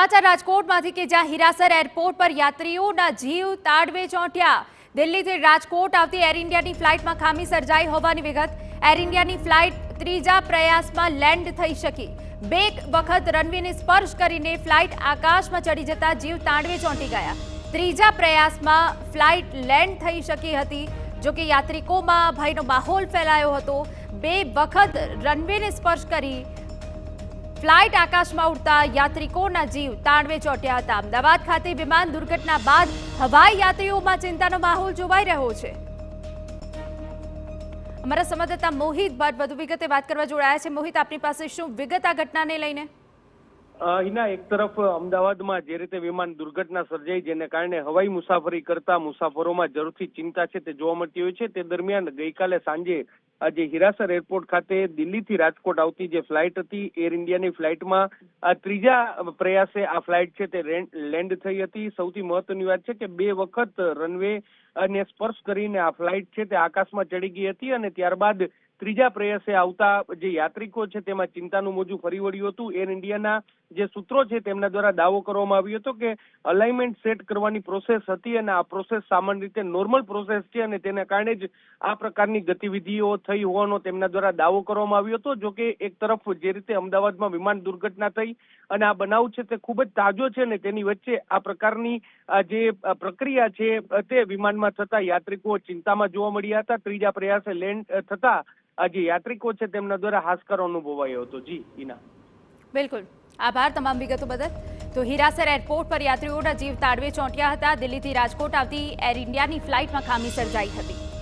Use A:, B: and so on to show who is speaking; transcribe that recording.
A: સમાચાર રાજકોટમાંથી કે જ્યાં હીરાસર એરપોર્ટ પર યાત્રીઓના જીવ તાળવે ચોંટ્યા। દિલ્હીથી રાજકોટ આવતી એર ઇન્ડિયાની ફ્લાઇટમાં ખામી સર્જાઈ હોવાની વિગત। એર ઇન્ડિયાની ફ્લાઇટ ત્રીજા પ્રયાસમાં લેન્ડ થઈ શકી। બે વખત રનવેને સ્પર્શ કરીને ફ્લાઇટ આકાશમાં ચડી જતા જીવ તાળવે ચોંટી ગયા। ત્રીજા પ્રયાસમાં ફ્લાઇટ લેન્ડ થઈ શકી હતી। જો કે યાત્રિકોમાં ભયનો માહોલ ફેલાયો હતો। બે વખત રનવેને સ્પર્શ કરી ફ્લાઇટ આકાશમાં ઉડતા યાત્રિકોના જીવ તાળવે ચોંટ્યા હતા। અમદાવાદ ખાતે વિમાન દુર્ઘટના બાદ હવાઈ યાત્રીઓમાં ચિંતાનો માહોલ જોવાઈ રહ્યો છે। અમારા સંવાદદાતા મોહિત ભટ્ટ વધુ વિગતે વાત કરવા જોડાયા છે। મોહિત, આપની પાસે શું વિગત આ ઘટનાને લઈને?
B: હિના, એક તરફ અમદાવાદમાં જે રીતે વિમાન દુર્ઘટના સર્જાઈ જેને કારણે હવાઈ મુસાફરી કરતા મુસાફરોમાં જરૂરથી ચિંતા છે તે જોવા મળતી હોય છે। તે દરમિયાન ગઈકાલે સાંજે આજે હીરાસર એરપોર્ટ ખાતે દિલ્હીથી રાજકોટ આવતી જે ફ્લાઇટ હતી એર ઇન્ડિયાની ફ્લાઇટમાં ત્રીજા પ્રયાસે આ ફ્લાઇટ છે તે લેન્ડ થઈ હતી। સૌથી મહત્વની વાત છે કે બે વખત રનવે ને સ્પર્શ કરીને આ ફ્લાઇટ છે તે આકાશમાં ચડી ગઈ હતી અને ત્યારબાદ ત્રીજા પ્રયાસે આવતા જે યાત્રિકો છે તેમાં ચિંતાનું મોજું ફરી વળ્યું હતું। એર ઇન્ડિયાના જે સૂત્રો છે તેમના દ્વારા દાવો કરવામાં આવ્યો હતો કે અલાઇનમેન્ટ સેટ કરવાની પ્રોસેસ હતી અને આ પ્રોસેસ સામાન્ય રીતે નોર્મલ પ્રોસેસ છે અને તેના કારણે જ આ પ્રકારની ગતિવિધિઓ થઈ હોવાનો તેમના દ્વારા દાવો કરવામાં આવ્યો હતો। જો કે એક તરફ જે રીતે અમદાવાદમાં વિમાન દુર્ઘટના થઈ અને આ બનાવ છે તે ખૂબ જ તાજો છે અને તેની વચ્ચે આ પ્રકારની જે પ્રક્રિયા છે તે વિમાનમાં થતા યાત્રિકો ચિંતામાં જોવા મળ્યા હતા। ત્રીજા પ્રયાસે લેન્ડ થતા આજે યાત્રિકો છે તેમના દ્વારા હાશકારો અનુભવાયો હતો। જી ઈના,
A: બિલકુલ આભાર તમામ વિગતો બદલ। તો હીરાસર એરપોર્ટ પર યાત્રીઓના જીવ તાળવે ચોંટ્યા હતા। દિલ્હીથી રાજકોટ આવતી એર ઇન્ડિયાની ફ્લાઇટમાં ખામી સર્જાઈ હતી।